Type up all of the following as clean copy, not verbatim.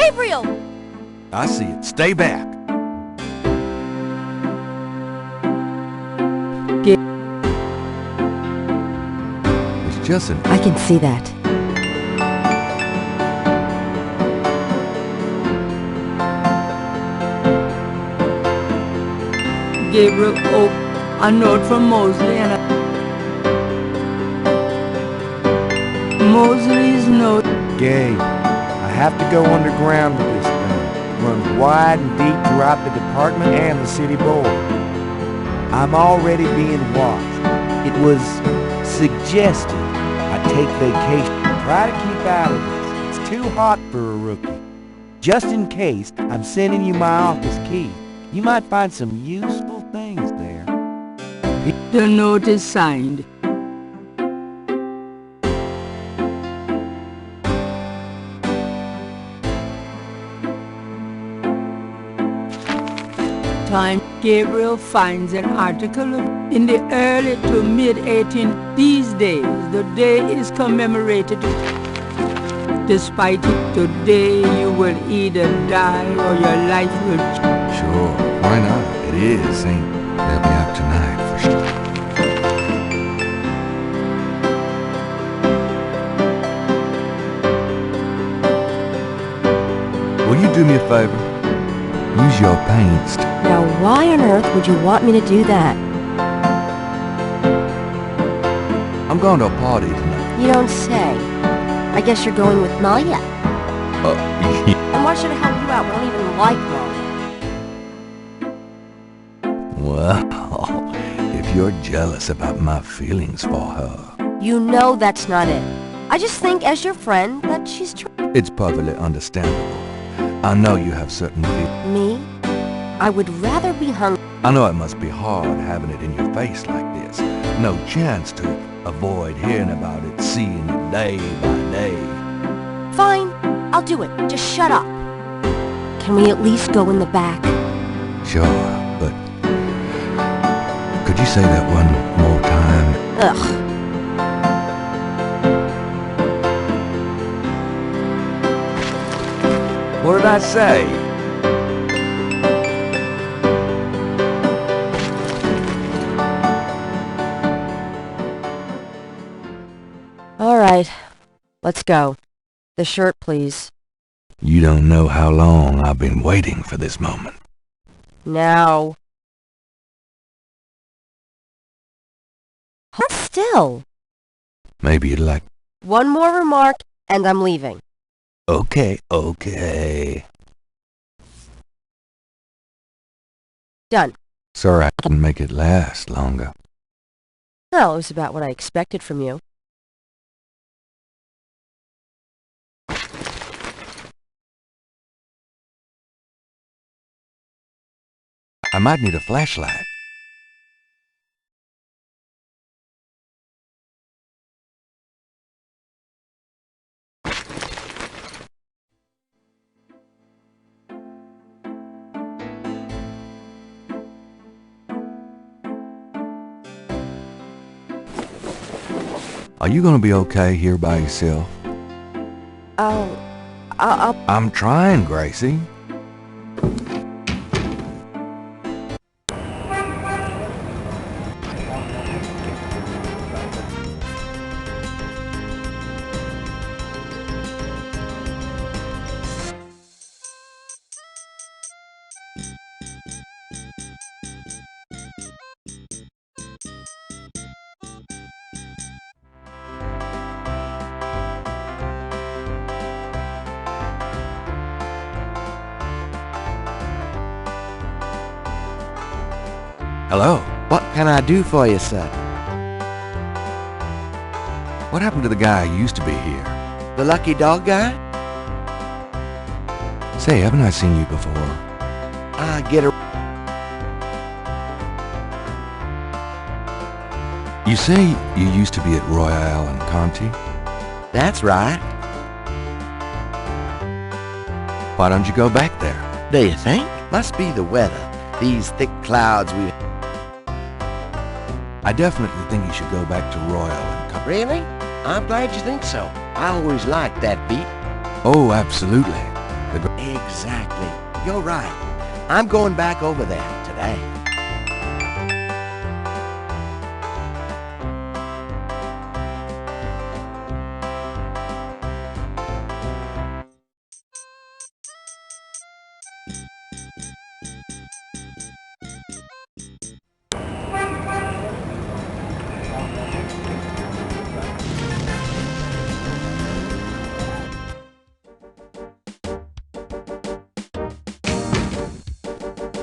Gabriel! I see it. Stay back. It's just an... I can see that. Gabriel, a note from Mosley and Mosley's note. Gabe, I have to go underground with this thing. It runs wide and deep throughout the department and the city board. I'm already being watched. It was suggested I take vacation. Try to keep out of this. It's too hot for a rookie. Just in case, I'm sending you my office key. You might find some useful things there. The note is signed. Time. Gabriel finds an article in the early to mid-18th. These days, the day is commemorated. Despite it, today you will either die or your life will change. Sure, why not? It is, ain't it? They'll be out tonight, for sure. Will you do me a favor? Use your paints. Now, why on earth would you want me to do that? I'm going to a party tonight. You don't say. I guess you're going with Molly? Yeah. And why should I help you out? We don't even like Molly. Well, if you're jealous about my feelings for her... You know that's not it. I just think, as your friend, that she's It's perfectly understandable. I know you have certain feelings. Me? I would rather be hungry. I know it must be hard having it in your face like this. No chance to avoid hearing about it, seeing it day by day. Fine, I'll do it. Just shut up. Can we at least go in the back? Sure, but could you say that one more time? Ugh. What did I say? All right, let's go. The shirt, please. You don't know how long I've been waiting for this moment. Now. Hold still. Maybe you'd like... One more remark, and I'm leaving. Okay. Done. Sorry I couldn't make it last longer. Well, it was about what I expected from you. I might need a flashlight. Are you gonna be okay here by yourself? I'll... I'm trying, Gracie. Hello. What can I do for you, sir? What happened to the guy who used to be here? The lucky dog guy? Say, haven't I seen you before? I get a... You say you used to be at Royale and Conti? That's right. Why don't you go back there? Do you think? Must be the weather. These thick clouds we... I definitely think you should go back to Royal and Conti. Really? I'm glad you think so. I always liked that beat. Oh, absolutely. Exactly. You're right. I'm going back over there today.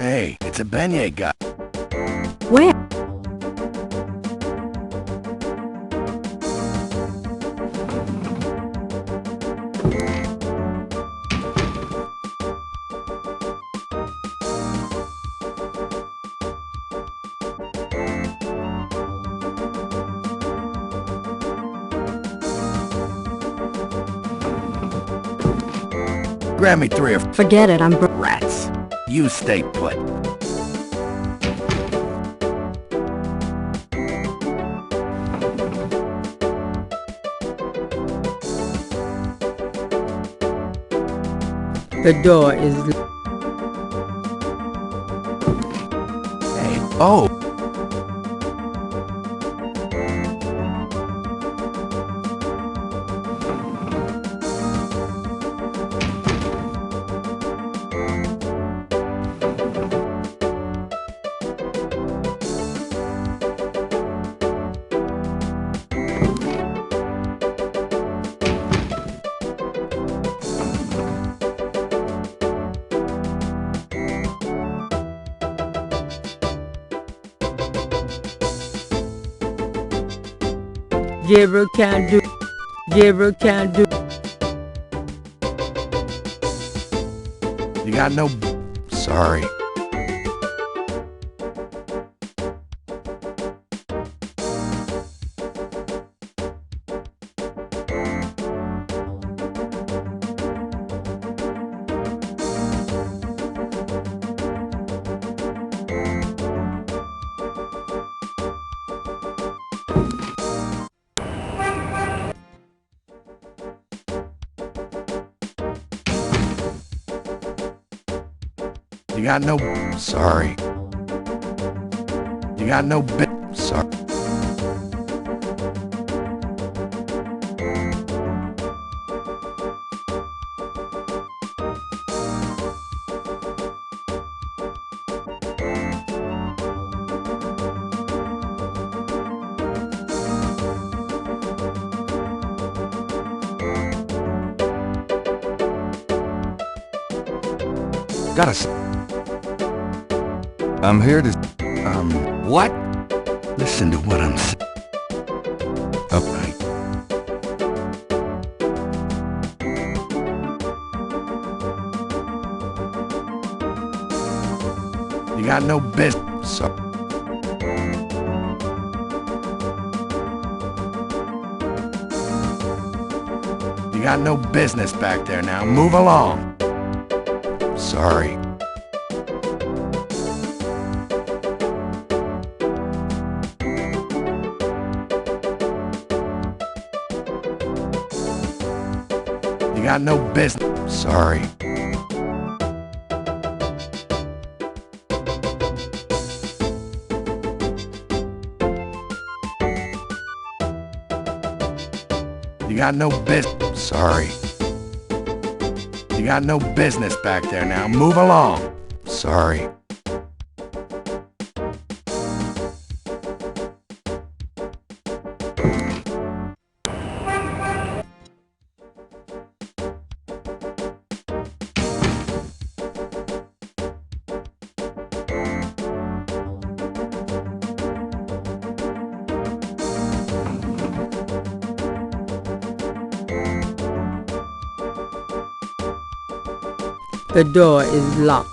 Hey, it's a beignet guy. Where? Grab me 3 or Forget it, I'm rats. You stay put. The door is... Hey, oh. Gabriel can't do... Gabriel can't do... You got no... Sorry. You got no... Sorry. You got no bit... Sorry. I'm here to... What? Listen to what I'm saying. Upright. You got no business. Sorry. You got no business back there now. Move along. Sorry. You got no business. Sorry. You got no business. Sorry. You got no business back there now. Move along. Sorry. The door is locked.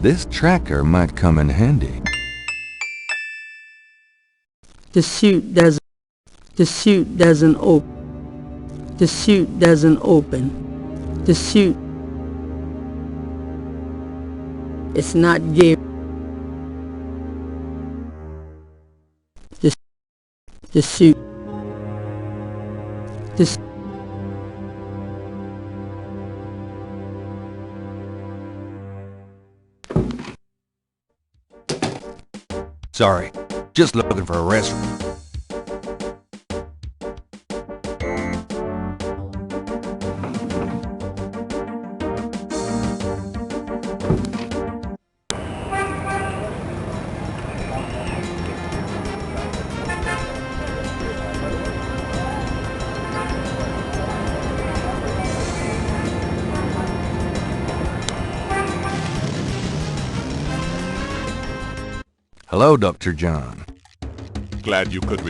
This tracker might come in handy. The suit doesn't... The suit doesn't open. The suit doesn't open. The suit. It's not Gabriel. The suit. The Sorry, just looking for a restroom. Hello, Dr. John. Glad you could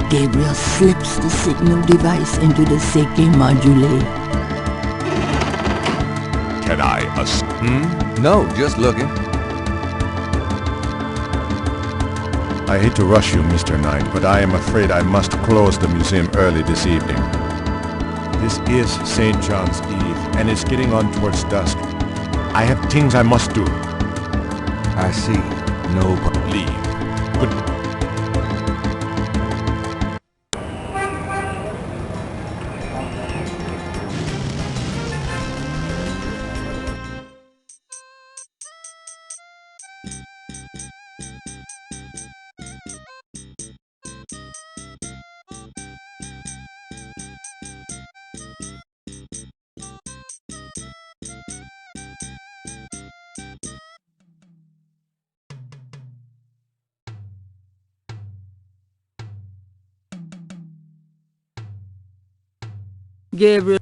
Gabriel slips the signal device into the Seike module. Can I No, just looking. I hate to rush you, Mr. Knight, but I am afraid I must close the museum early this evening. This is St. John's Eve, and it's getting on towards dusk. I have things I must do. I see. No problem. Leave. Good. Gabriel.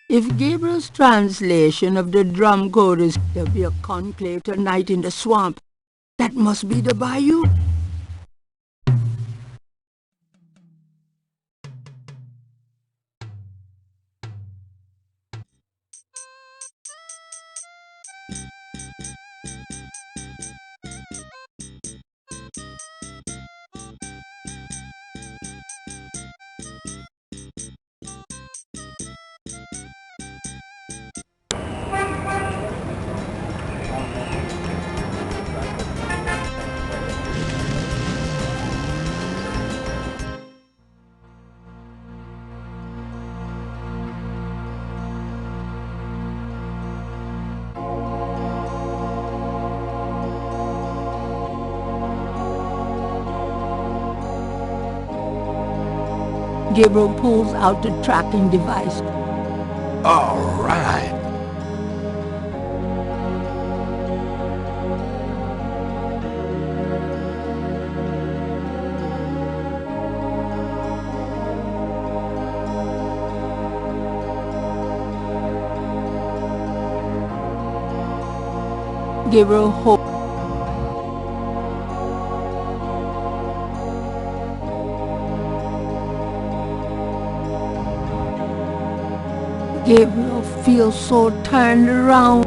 If Gabriel's translation of the drum code is to be a conclave tonight in the swamp, that must be the bayou. Gabriel pulls out the tracking device. All right. Gabriel holds. Gabriel feels so turned around.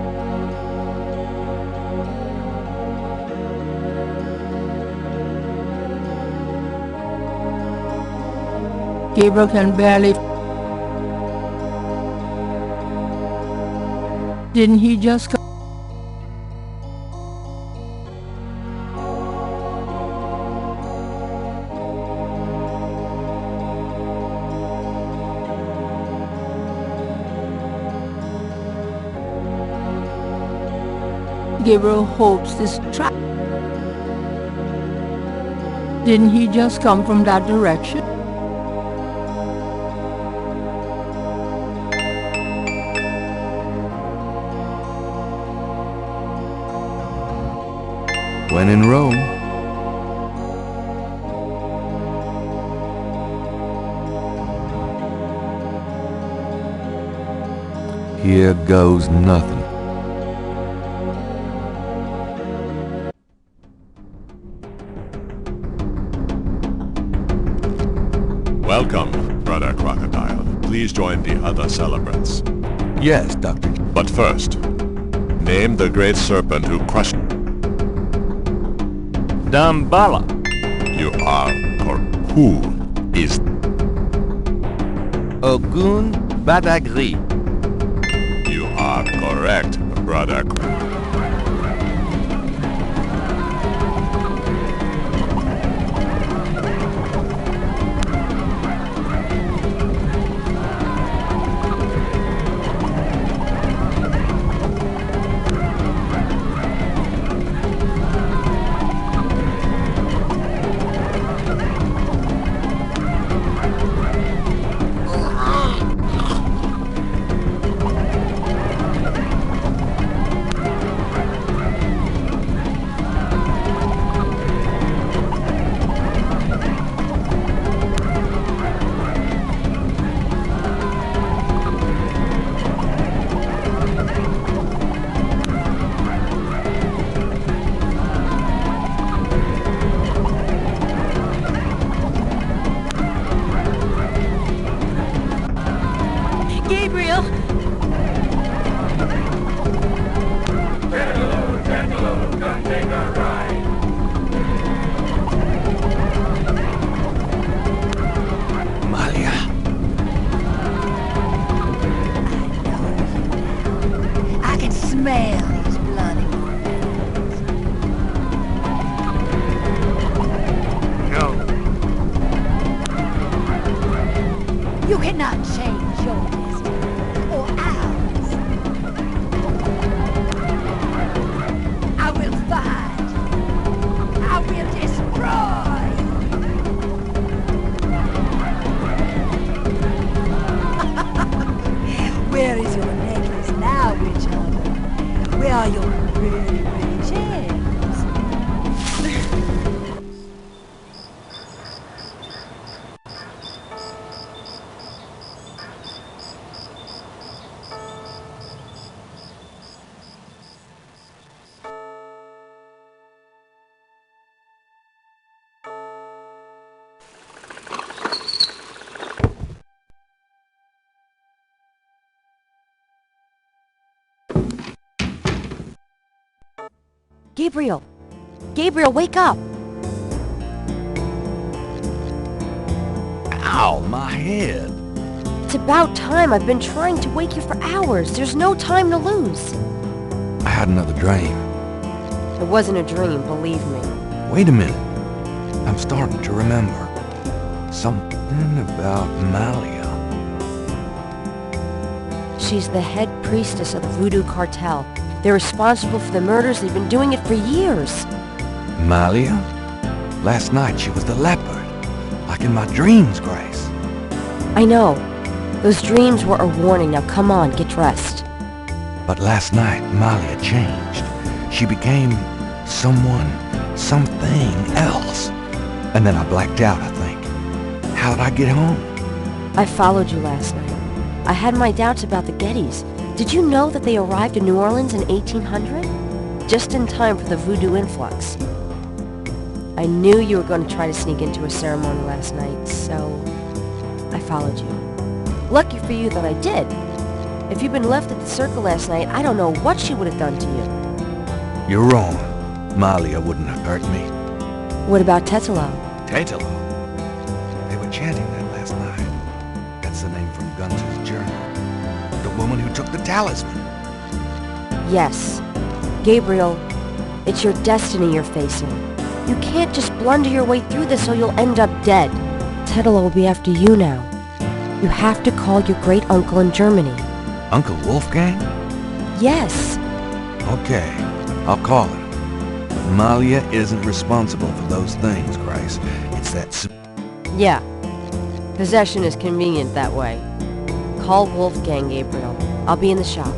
Gabriel can barely... Didn't he just come? Gabriel hopes this trap. Didn't he just come from that direction? When in Rome. Here goes nothing. Welcome, Brother Crocodile. Please join the other celebrants. Yes, Doctor. But first, name the great serpent who crushed... Damballa. You are Who is... Ogun Badagri. You are correct, Brother Gabriel! Come take a ride. Malia. I can smell his bloody remains. No. You cannot change your destiny or ours. I will fight. I will destroy. Where is your necklace now, witch hunter? Where are your pretty, pretty gems? Gabriel! Gabriel, wake up! Ow, my head. It's about time. I've been trying to wake you for hours. There's no time to lose. I had another dream. It wasn't a dream, believe me. Wait a minute. I'm starting to remember. Something about Malia. She's the head priestess of the Voodoo Cartel. They're responsible for the murders. They've been doing it for years. Malia? Last night she was the leopard. Like in my dreams, Grace. I know. Those dreams were a warning. Now come on, get dressed. But last night, Malia changed. She became something else. And then I blacked out, I think. How did I get home? I followed you last night. I had my doubts about the Gettys. Did you know that they arrived in New Orleans in 1800? Just in time for the voodoo influx. I knew you were going to try to sneak into a ceremony last night, so I followed you. Lucky for you that I did. If you'd been left at the circle last night, I don't know what she would have done to you. You're wrong. Malia wouldn't have hurt me. What about Tetelo? Tetelo. They were chanting that last night. That's the name from Guns's journal. The woman who took the talisman. Yes. Gabriel, it's your destiny you're facing. You can't just blunder your way through this or you'll end up dead. Tetelo will be after you now. You have to call your great-uncle in Germany. Uncle Wolfgang? Yes. Okay. I'll call it. Malia isn't responsible for those things, Grace. It's that... Yeah. Possession is convenient that way. Call Wolfgang, Gabriel. I'll be in the shop.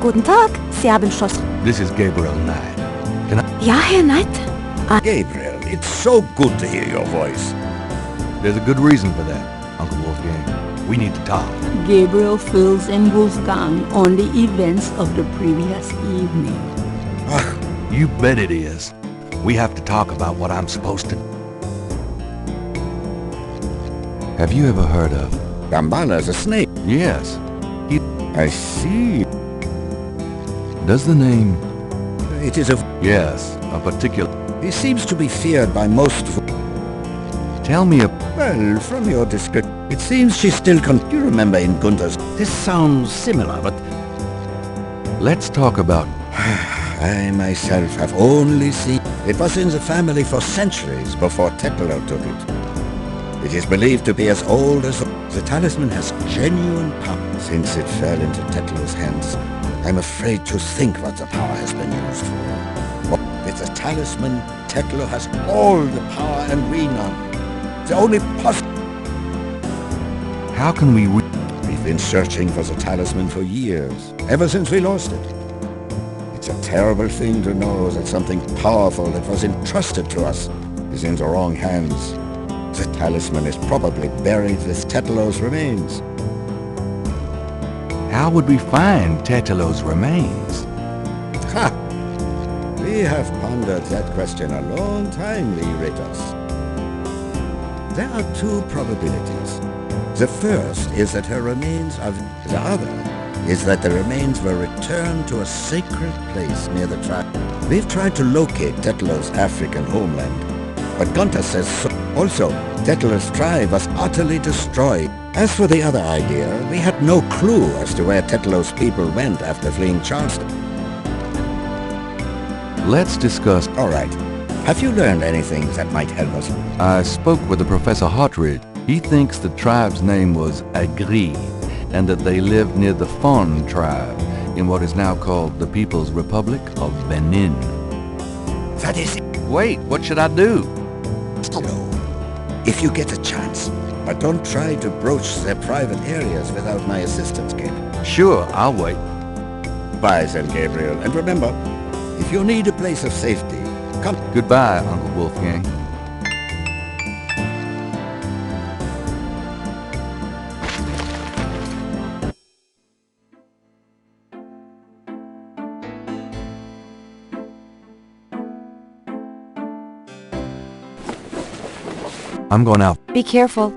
Guten Tag, Sie haben Schloss... This is Gabriel Knight. Can I... Ja, Herr Knight. Gabriel, it's so good to hear your voice. There's a good reason for that, Uncle Wolfgang. We need to talk. Gabriel fills in Wolfgang on the events of the previous evening. You bet it is. We have to talk about what I'm supposed to... Have you ever heard of... Gambala's a snake. Yes. I see. Does the name... It is a... Yes, a particular... He seems to be feared by most... Tell me a... Well, from your description, it seems she still You remember in Gunther's... This sounds similar, but... Let's talk about... I myself have only seen... It was in the family for centuries before Tetlow took it. It is believed to be as old as... The talisman has genuine power since it fell into Tetlow's hands. I'm afraid to think what the power has been used for. With the talisman, Tetlow has all the power and we none. The only How can we... We've been searching for the talisman for years, ever since we lost it. It's a terrible thing to know that something powerful that was entrusted to us is in the wrong hands. The talisman is probably buried with Tetlow's remains. How would we find Tetlow's remains? Ha! We have pondered that question a long time, Ritas. There are two probabilities. The first is that her remains are... The other is that the remains were returned to a sacred place near the tribe. We've tried to locate Tetlow's African homeland, but Gunther says so. Also, Tetlow's tribe was utterly destroyed. As for the other idea, we had no clue as to where Tetlow's people went after fleeing Charleston. Let's discuss... All right. Have you learned anything that might help us? I spoke with the Professor Hartridge. He thinks the tribe's name was Agri, and that they lived near the Fon tribe, in what is now called the People's Republic of Benin. That is it. Wait, what should I do? No. If you get a chance, but don't try to broach their private areas without my assistance, Gabriel. Sure, I'll wait. Bye, then, Gabriel. And remember, if you need a place of safety, come. Goodbye, Uncle Wolfgang. I'm going out. Be careful.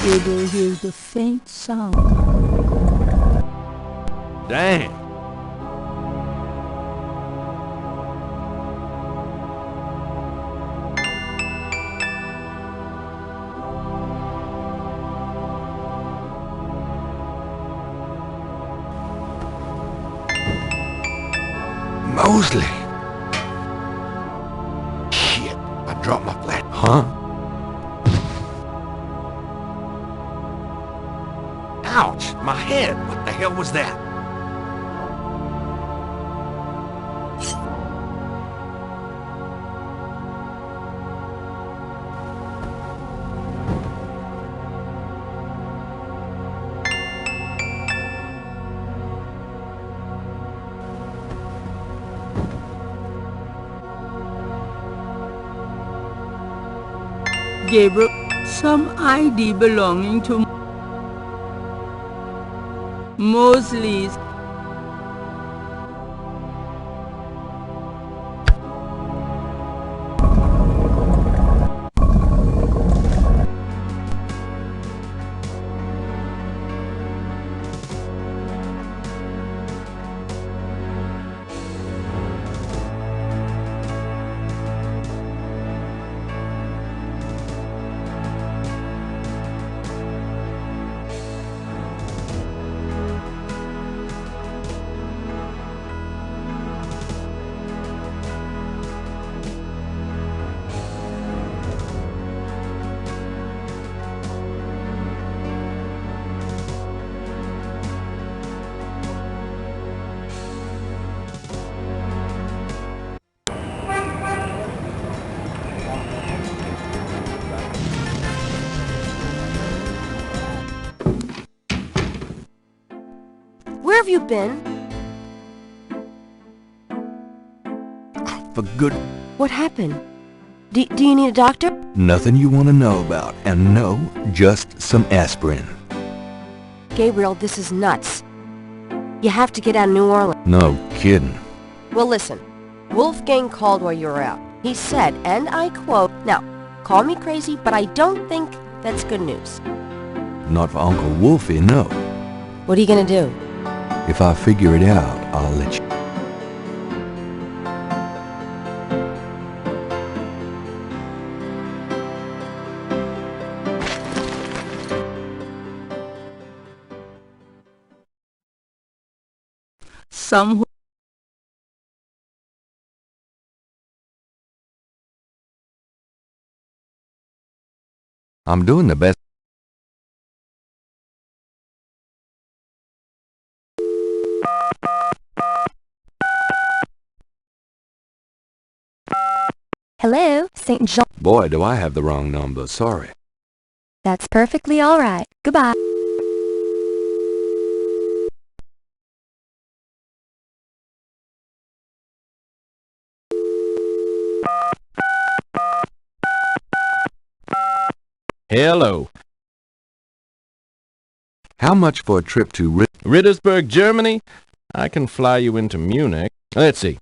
Gabriel hears the faint sound. Damn. Mosley. Shit, I dropped my flat. Huh? Ouch! My head! What the hell was that? Gabriel, some ID belonging to Mosley's. Where have you been? For good... What happened? Do you need a doctor? Nothing you want to know about. And no, just some aspirin. Gabriel, this is nuts. You have to get out of New Orleans. No kidding. Well, listen. Wolfgang called while you were out. He said, and I quote, now, call me crazy, but I don't think that's good news. Not for Uncle Wolfie, no. What are you gonna do? If I figure it out, I'll let you... Some I'm doing the best. Hello, St. John. Boy, do I have the wrong number. Sorry. That's perfectly all right. Goodbye. Hello. How much for a trip to Rittersburg, Germany? I can fly you into Munich. Let's see.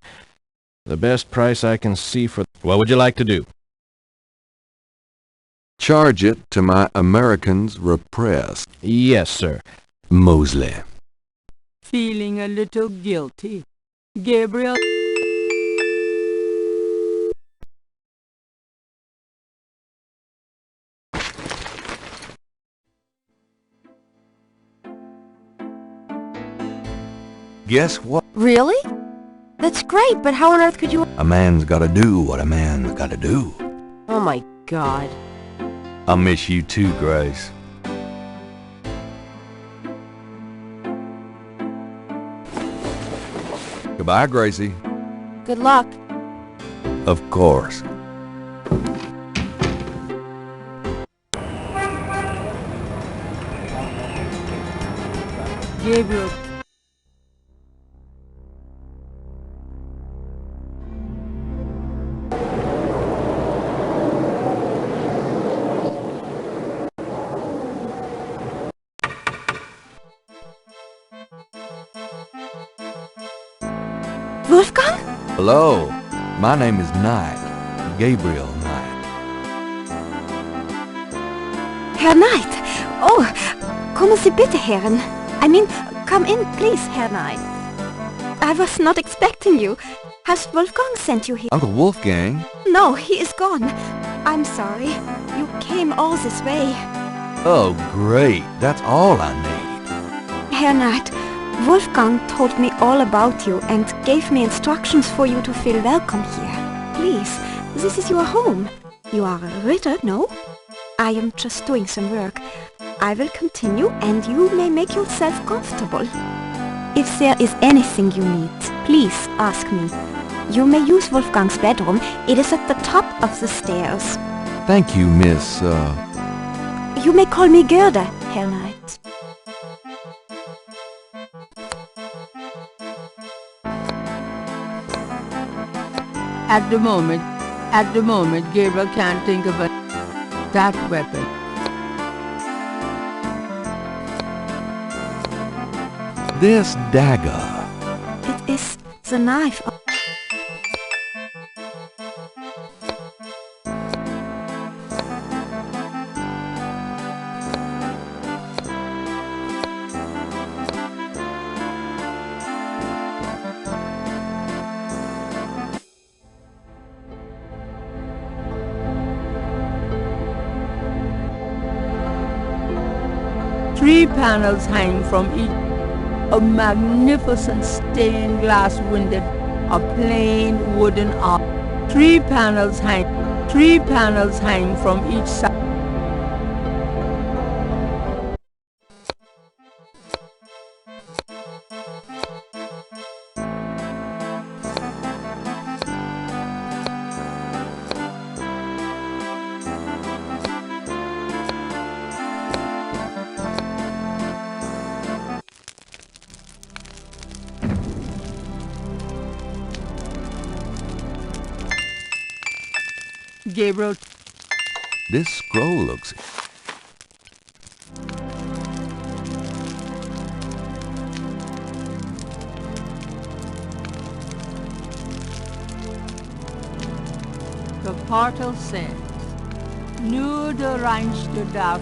The best price I can see for... What would you like to do? Charge it to my Americans repressed. Yes, sir. Mosley. feeling a little guilty. Gabriel... Guess what? Really? That's great, but how on earth could you... A man's gotta do what a man's gotta do. Oh my God. I miss you too, Grace. Goodbye, Gracie. Good luck. Of course. Gabriel... Wolfgang? Hello. My name is Knight. Gabriel Knight. Herr Knight. Oh, kommen Sie bitte, Herren. I mean, come in, please, Herr Knight. I was not expecting you. Has Wolfgang sent you here? Uncle Wolfgang? No, he is gone. I'm sorry. You came all this way. Oh, great. That's all I need. Herr Knight, Wolfgang told me all about you and gave me instructions for you to feel welcome here. Please, this is your home. You are a Ritter, no? I am just doing some work. I will continue and you may make yourself comfortable. If there is anything you need, please ask me. You may use Wolfgang's bedroom. It is at the top of the stairs. Thank you, Miss, You may call me Gerda, Herr Knight. At the moment, Gabriel can't think of a... that weapon. This dagger. It is the knife of... 3 panels hang from each. A magnificent stained glass window, a plain wooden arch. 3 panels hang. 3 panels hang from each side. Gabriel, This scroll looks... the portal says, "Nu de reinste darf."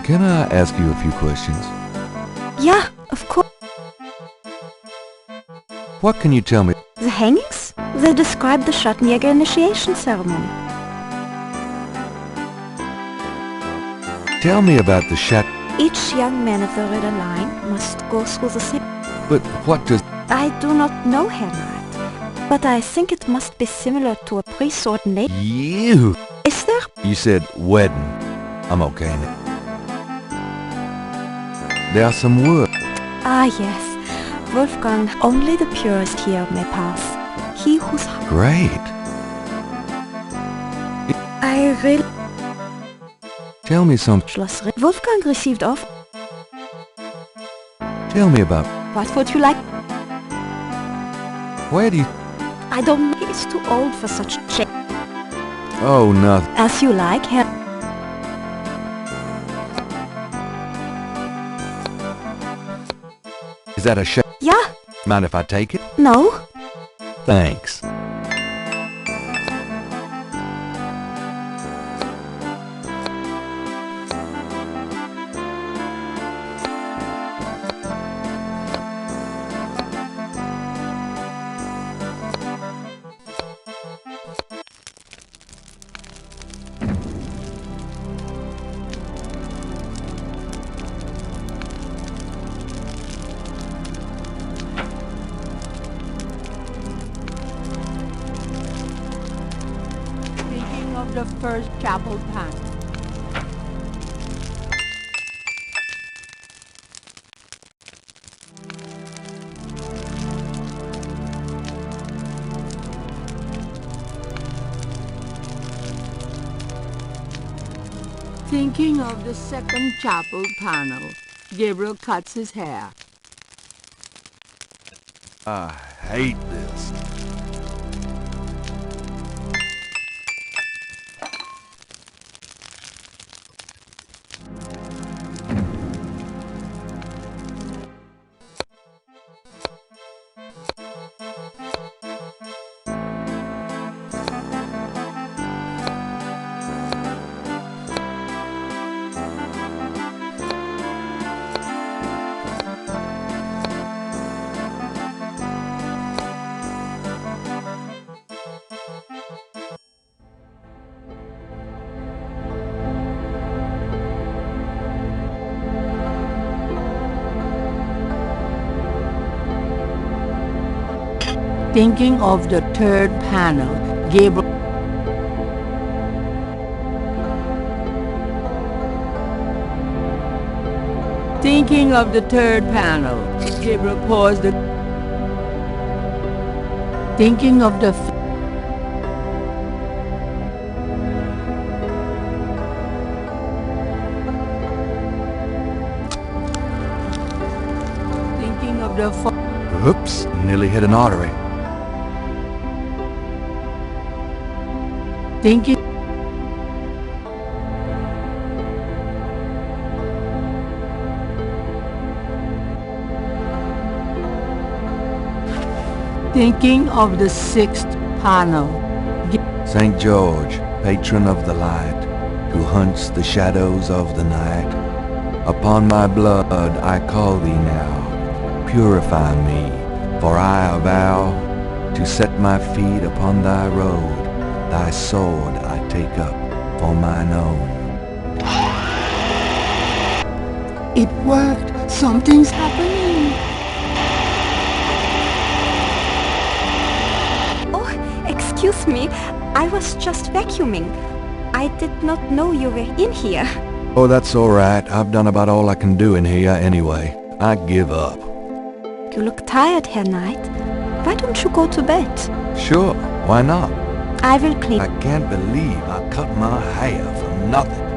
Can I ask you a few questions? Yeah, of course. What can you tell me? The hangings? They describe the Schattenjäger initiation ceremony. Tell me about the Shat... Each young man of the Ritter line must go through the same... But what does... I do not know, Herr Knight, but I think it must be similar to a priest's ordination. You... Is there? You said wedding. I'm okay now. There are some words. Ah, yes. Wolfgang, only the purest here may pass. He whose... Great. I really... Tell me some... Schloss Wolfgang received off... Tell me about... What would you like? Where do you... I don't know. He's too old for such shit. Oh, nothing. As you like, Herr... Is that a sh... Yeah. Mind if I take it? No. Thanks. Of the first chapel pan. Thinking of the second chapel panel, Gabriel cuts his hair. I hate this. Thinking of the third panel, Gabriel... Thinking of the third panel. Gabriel paused. Thinking of the thinking of the Oops, nearly hit an artery. thinking thinking of the sixth panel. St. George, patron of the light, who hunts the shadows of the night, upon my blood I call thee now. Purify me, for I vow to set my feet upon thy road. Thy sword I take up for mine own. It worked. Something's happening. Oh, excuse me. I was just vacuuming. I did not know you were in here. Oh, that's all right. I've done about all I can do in here anyway. I give up. You look tired, Herr Knight. Why don't you go to bed? Sure, why not? I will clean. I can't believe I cut my hair for nothing.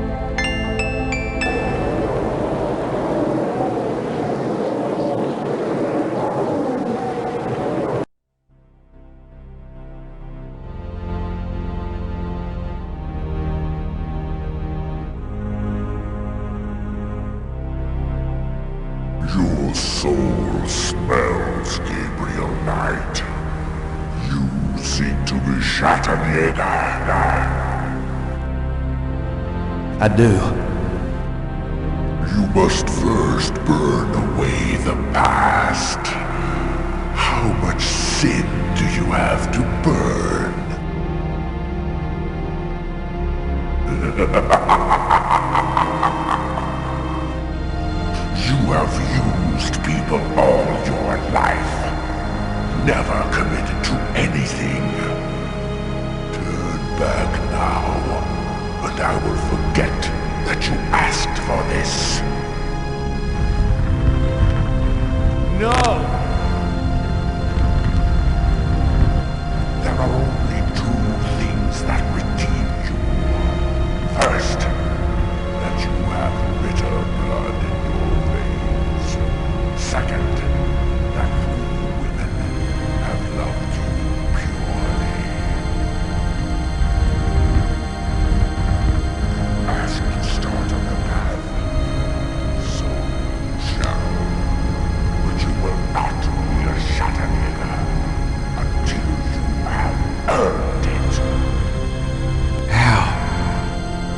Your soul smells, Gabriel Knight. You seek to be Schattenjäger. I do. You must first burn away the past. How much sin do you have to burn? You have used people all your life. Never committed to anything. Turn back now, and I will forget that you asked for this. No! There are only two things that redeem you. First, that you have bitter blood in your veins. Second, that three women have loved you purely. As you start on the path, so you shall. But you will not be a Schattenjäger until you have earned it. How?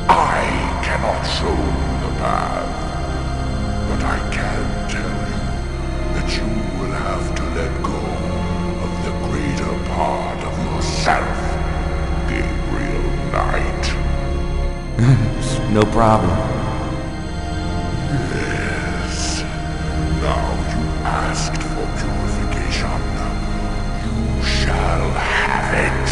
I cannot show you the path, but I can tell you that you will have to let go of the greater part of yourself, Gabriel Knight. No problem. Yes. Now you asked for purification. You shall have it.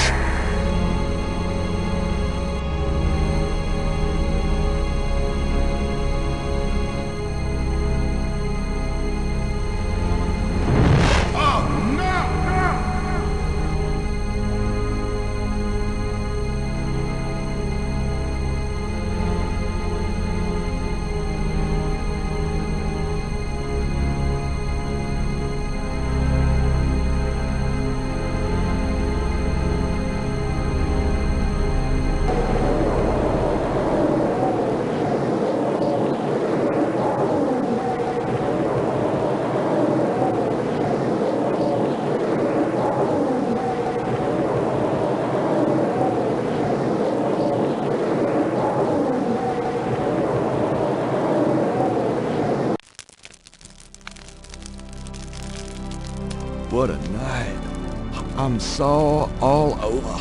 What a night. I'm sore all over.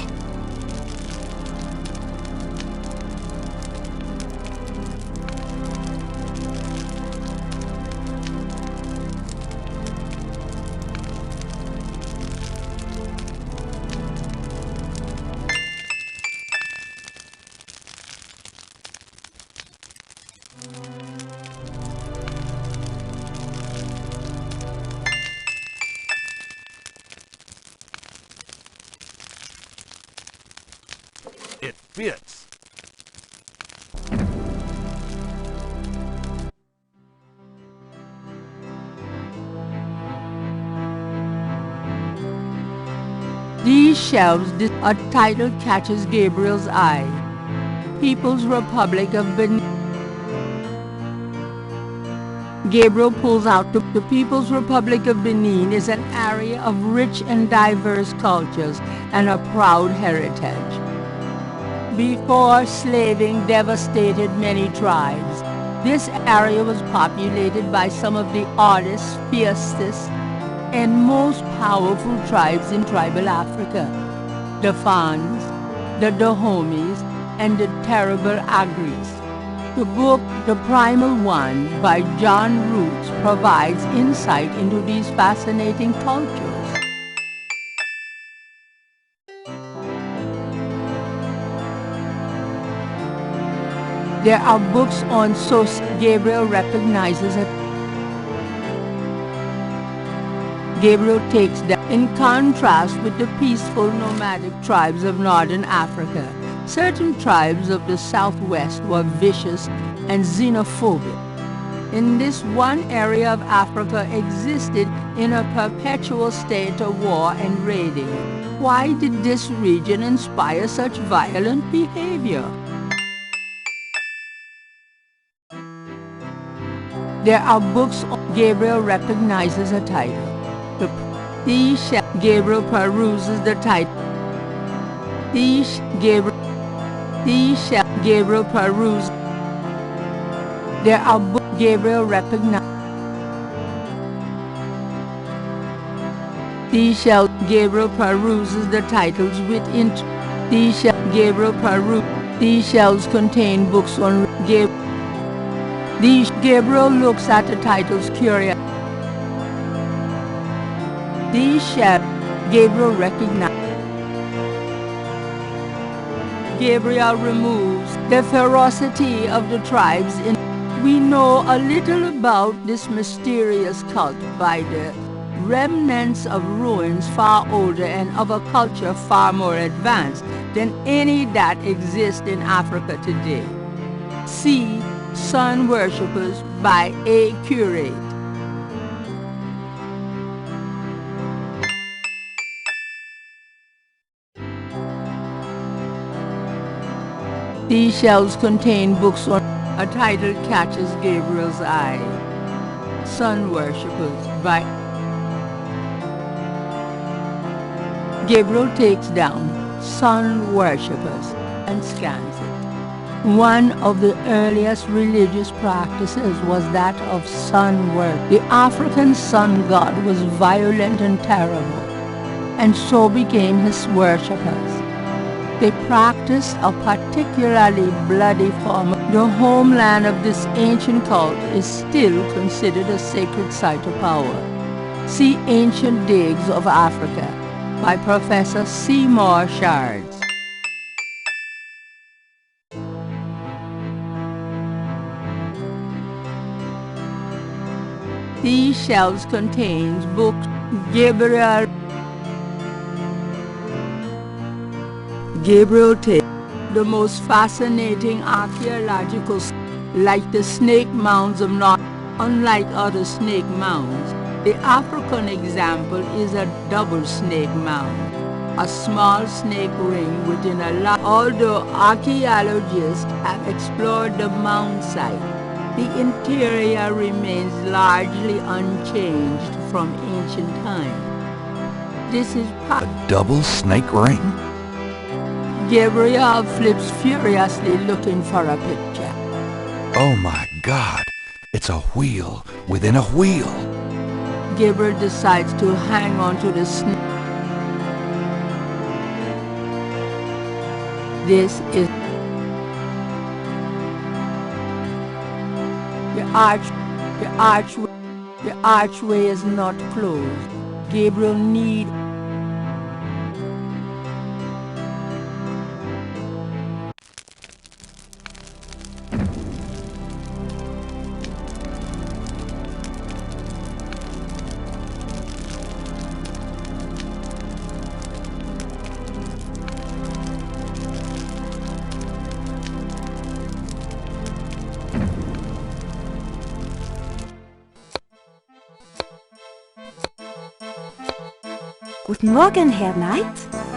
fits. These shelves, a title catches Gabriel's eye. People's Republic of Benin. Gabriel pulls out the People's Republic of Benin is an area of rich and diverse cultures and a proud heritage. Before slaving devastated many tribes, this area was populated by some of the oddest, fiercest, and most powerful tribes in tribal Africa: the Fans, the Dahomies, and the terrible Agris. The book, The Primal One, by John Roots, provides insight into these fascinating cultures. There are books on Gabriel recognizes it. Gabriel takes them in contrast with the peaceful nomadic tribes of northern Africa. Certain tribes of the southwest were vicious and xenophobic. In this one area of Africa existed in a perpetual state of war and raiding. Why did this region inspire such violent behavior? There are books Gabriel recognizes a title. Gabriel peruses the title. Gabriel peruses. There are books Gabriel recognizes. Gabriel peruses the titles with interest. These shelves contain books on Gabriel. Gabriel looks at the titles curious. These shelves Gabriel recognizes. Gabriel removes the ferocity of the tribes. We know a little about this mysterious cult by the remnants of ruins far older and of a culture far more advanced than any that exists in Africa today. See Sun Worshippers by A. Curate. These shelves contain books on a title catches Gabriel's eye. Sun Worshippers by Gabriel takes down Sun Worshippers and scans it. One of the earliest religious practices was that of sun worship. The African sun god was violent and terrible, and so became his worshippers. They practiced a particularly bloody form. The homeland of this ancient cult is still considered a sacred site of power. See Ancient Digs of Africa by Professor Seymour Shards. These shelves contains books Gabriel takes the most fascinating archaeological, like the snake mounds of North. Unlike other snake mounds, the African example is a double snake mound, a small snake ring within a large. Although archaeologists have explored the mound site, the interior remains largely unchanged from ancient times. This is a double snake ring? Gabriel flips furiously looking for a picture. Oh my God! It's a wheel within a wheel! Gabriel decides to hang on to the snake. This is the archway is not closed. Gabriel needs Guten Morgen, Herr Knight.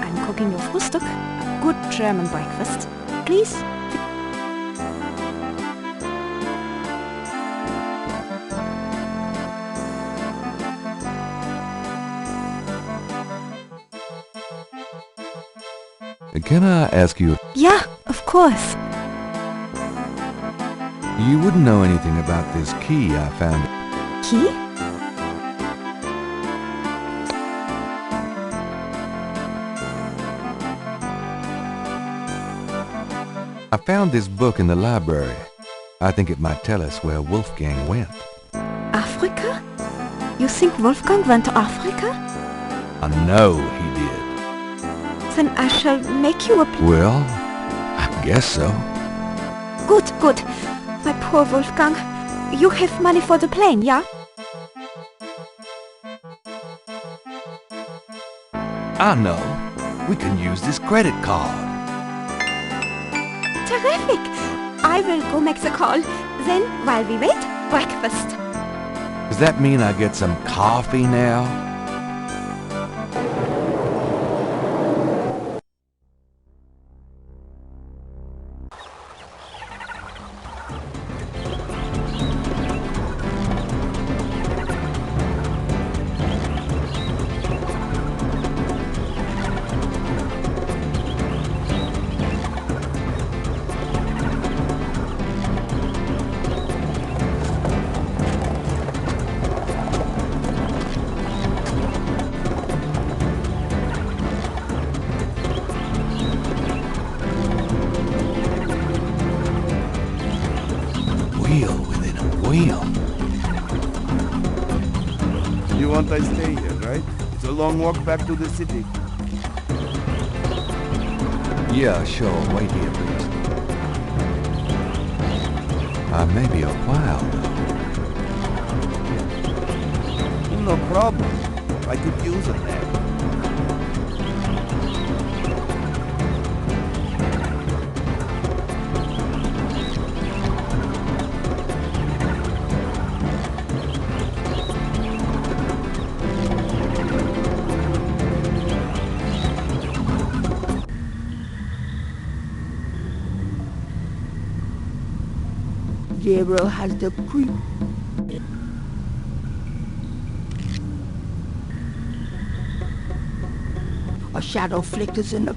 I'm cooking your Frühstück. Good German breakfast. Please. Can I ask you, Yeah, of course. you wouldn't know anything about this key I found? Key? I found this book in the library. I think it might tell us where Wolfgang went. Africa? You think Wolfgang went to Africa? I know he did. Then I shall make you a... Well, I guess so. Good, good. My poor Wolfgang. You have money for the plane, yeah? I know. We can use this credit card. Terrific! I will go make the call. Then, while we wait, breakfast. Does that mean I get some coffee now? Wheel within a wheel. You want I stay here, right? It's a long walk back to the city. Yeah, sure. Wait here, please. Maybe a while, though. No problem. I could use a nap. Gabriel has the creep. A shadow flickers in the...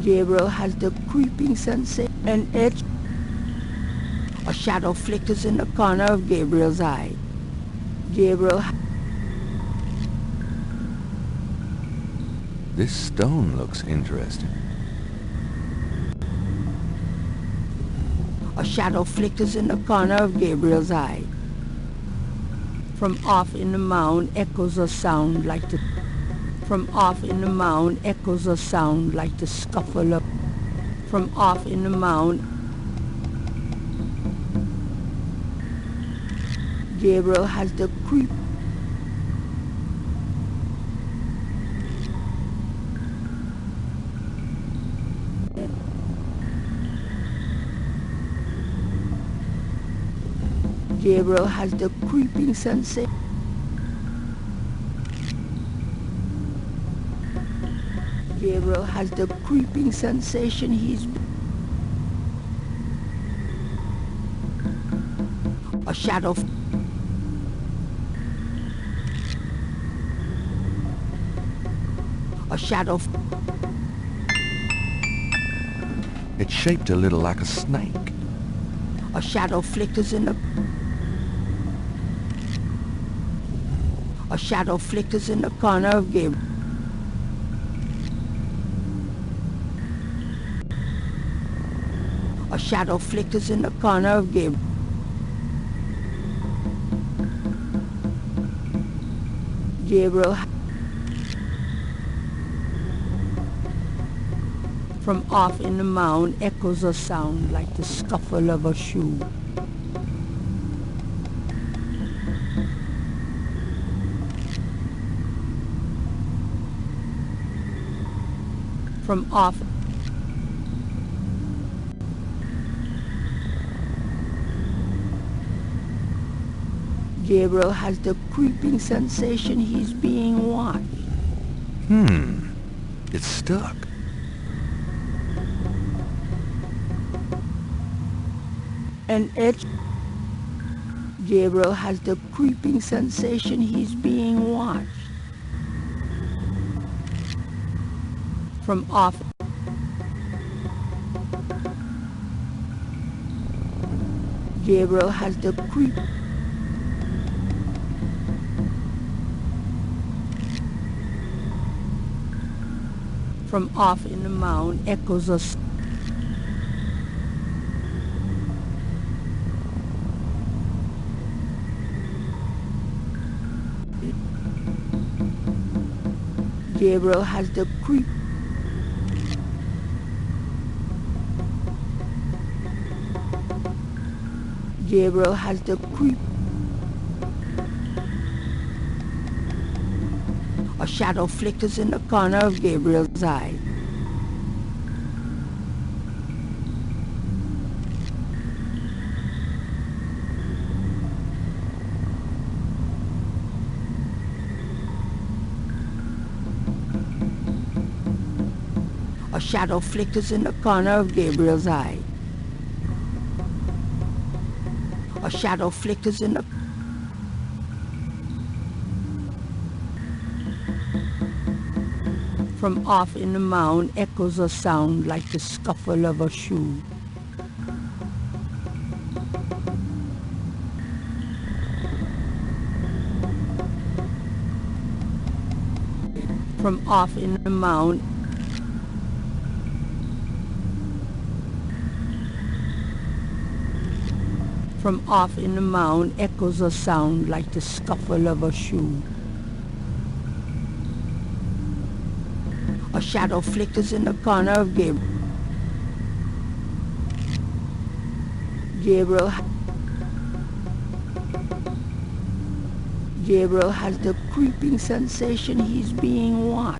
Gabriel has the creeping sensation and edge. A shadow flickers in the corner of Gabriel's eye. Gabriel... This stone looks interesting. A shadow flickers in the corner of Gabriel's eye. From off in the mound echoes a sound like the... From off in the mound echoes a sound like the scuffle of... From off in the mound... Gabriel has the creep... Gabriel has the creeping sensation. Gabriel has the creeping sensation he's... A shadow... A shadow... It's shaped a little like a snake. A shadow flickers in the... A shadow flickers in the corner of Gabriel. A shadow flickers in the corner of Gabriel. Gabriel... From off in the mound echoes a sound like the scuffle of a shoe. From off... Gabriel has the creeping sensation he's being watched. It's stuck. And it's Gabriel has the creeping sensation he's being watched. From off. Gabriel has the creep. From off in the mound echoes a Gabriel has the creep. Gabriel has the creep. A shadow flickers in the corner of Gabriel's eye. A shadow flickers in the corner of Gabriel's eye. A shadow flickers in the... From off in the mound echoes a sound like the scuffle of a shoe. From off in the mound From off in the mound echoes a sound like the scuffle of a shoe. A shadow flickers in the corner of Gabriel. Gabriel has the creeping sensation he's being watched.